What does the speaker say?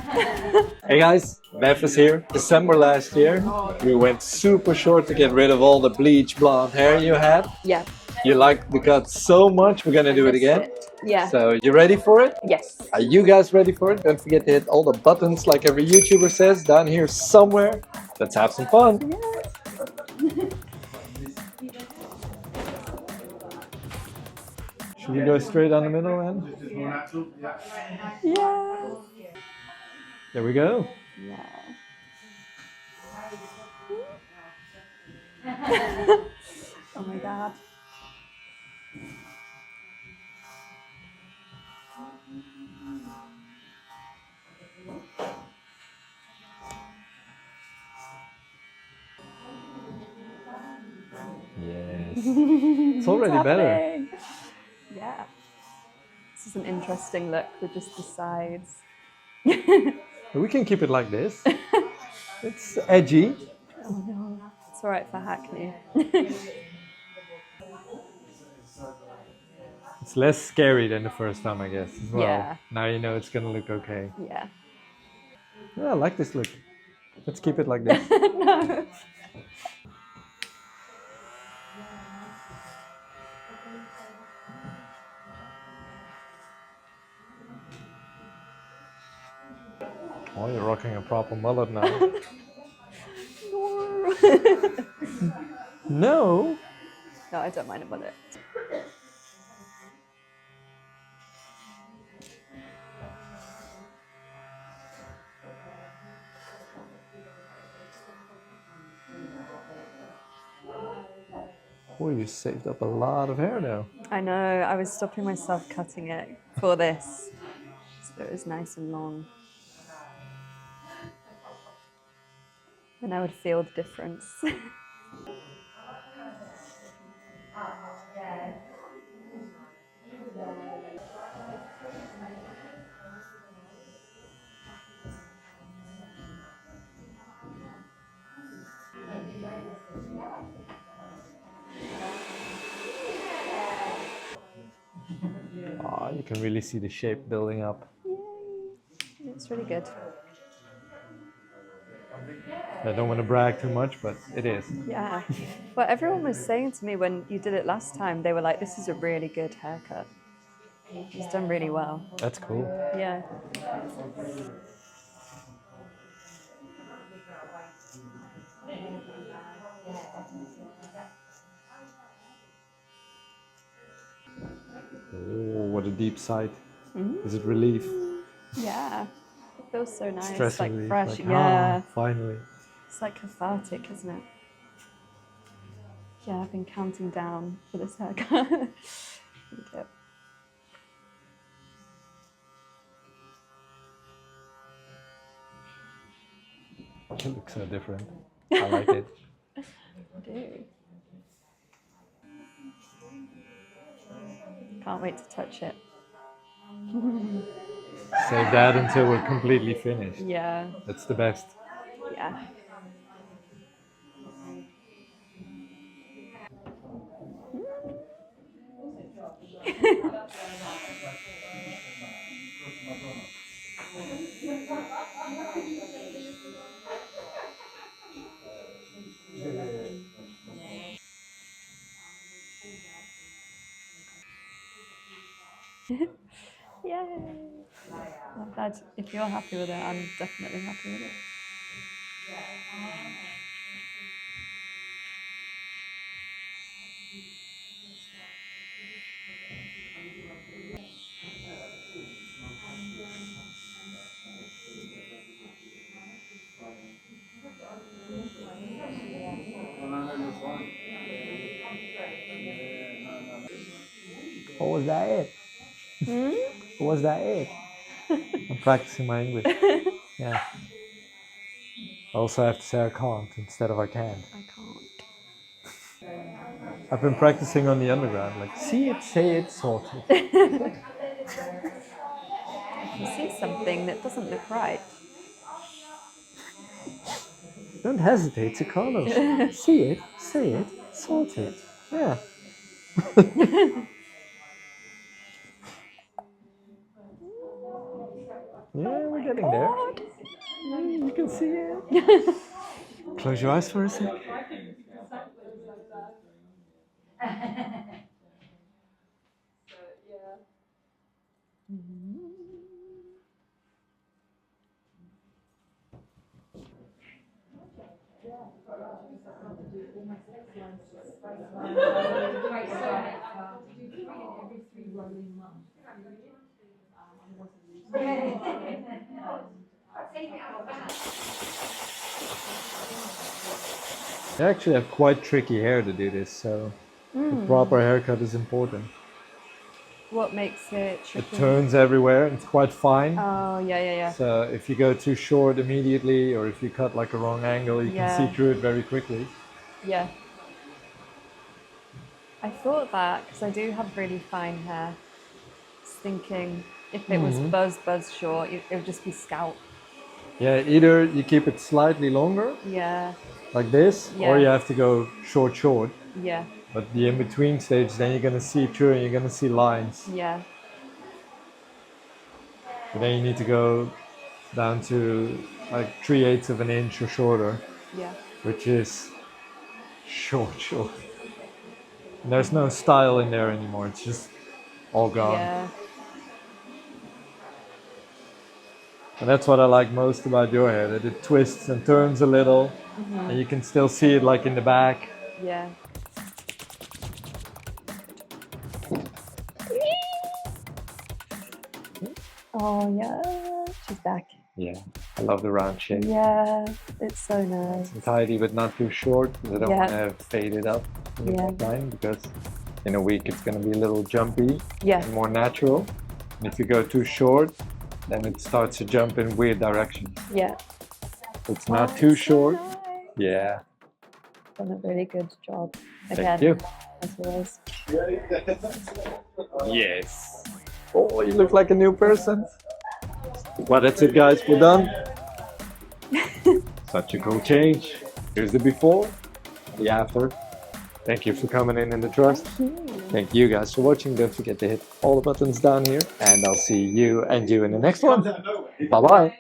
Hey guys, Beth is here. December last year, we went super short to get rid of all the bleach blonde hair you had. Yeah. You liked the cut so much, we're gonna do it again. Yeah. So, you ready for it? Yes. Are you guys ready for it? Don't forget to hit all the buttons like every YouTuber says down here somewhere. Let's have some fun. Should we go straight down the middle then? Yeah. There we go. Yeah. Oh my god. Yes. It's already better. Yeah. This is an interesting look with just the sides. We can keep it like this. It's edgy. Oh no. It's alright for Hackney. It's less scary than the first time, I guess, as well. Yeah. Now you know it's gonna look okay. Yeah. Yeah, I like this look. Let's keep it like this. No. Oh, you're rocking a proper mullet now. No? No, I don't mind about it. Oh, you saved up a lot of hair now. I know, I was stopping myself cutting it for this. So it was nice and long. And I would feel the difference. Oh, you can really see the shape building up. Yay. It's really good. I don't want to brag too much, but it is. Yeah. Well, everyone was saying to me when you did it last time, they were like, this is a really good haircut. It's done really well. That's cool. Yeah. Oh, what a deep sight. Is it relief? Yeah. It feels so nice. Stress like relief. fresh. Like, yeah. Finally. It's like cathartic, isn't it? Yeah, I've been counting down for this haircut. Okay. It looks so different. I like it. I do. Can't wait to touch it. Save that until we're completely finished. Yeah. That's the best. Yeah. Yay! I'm glad if you're happy with it, I'm definitely happy with it. Or was that it? Or was that it? I'm practicing my English. Yeah. I also have to say I can't instead of I can. I can't. I've been practicing on the underground, like see it, say it, sort it. If you see something that doesn't look right, Don't hesitate to kind of see it, say it, sort it. Yeah. Yeah, we're getting there. God. You can see it. Close your eyes for a sec. They actually have quite tricky hair to do this, so the proper haircut is important. What makes it It tricky? turns everywhere, it's quite fine. Oh, yeah. So if you go too short immediately, or if you cut like a wrong angle, you can see through it very quickly. Yeah. I thought that because I do have really fine hair. I was thinking if it was buzz short, it would just be scalp. Yeah, either you keep it slightly longer, Yeah. like this, or Yeah. you have to go short. Yeah. But the in-between stage, then you're gonna see through and you're gonna see lines. Yeah. But then you need to go down to like 3/8 of an inch or shorter, Yeah. which is short. And there's no style in there anymore, it's just all gone. Yeah. And that's what I like most about your hair, that it twists and turns a little, and you can still see it like in the back. Yeah. Oh yeah, she's back. Yeah, I love the round shape. Yeah, it's so nice. It's tidy but not too short, because I don't want to fade it up in the neckline, because in a week it's going to be a little jumpy and more natural. And if you go too short, then it starts to jump in weird directions. Yeah. It's not too short. Nice. Yeah. Done a really good job. Thank you. As always. Yes. Oh, you look like a new person. Well, that's it, guys. We're done. Such a cool change. Here's the before, the after. Thank you for coming in the trust. Thank you guys for watching. Don't forget to hit all the buttons down here. And I'll see you and you in the next one. Bye-bye.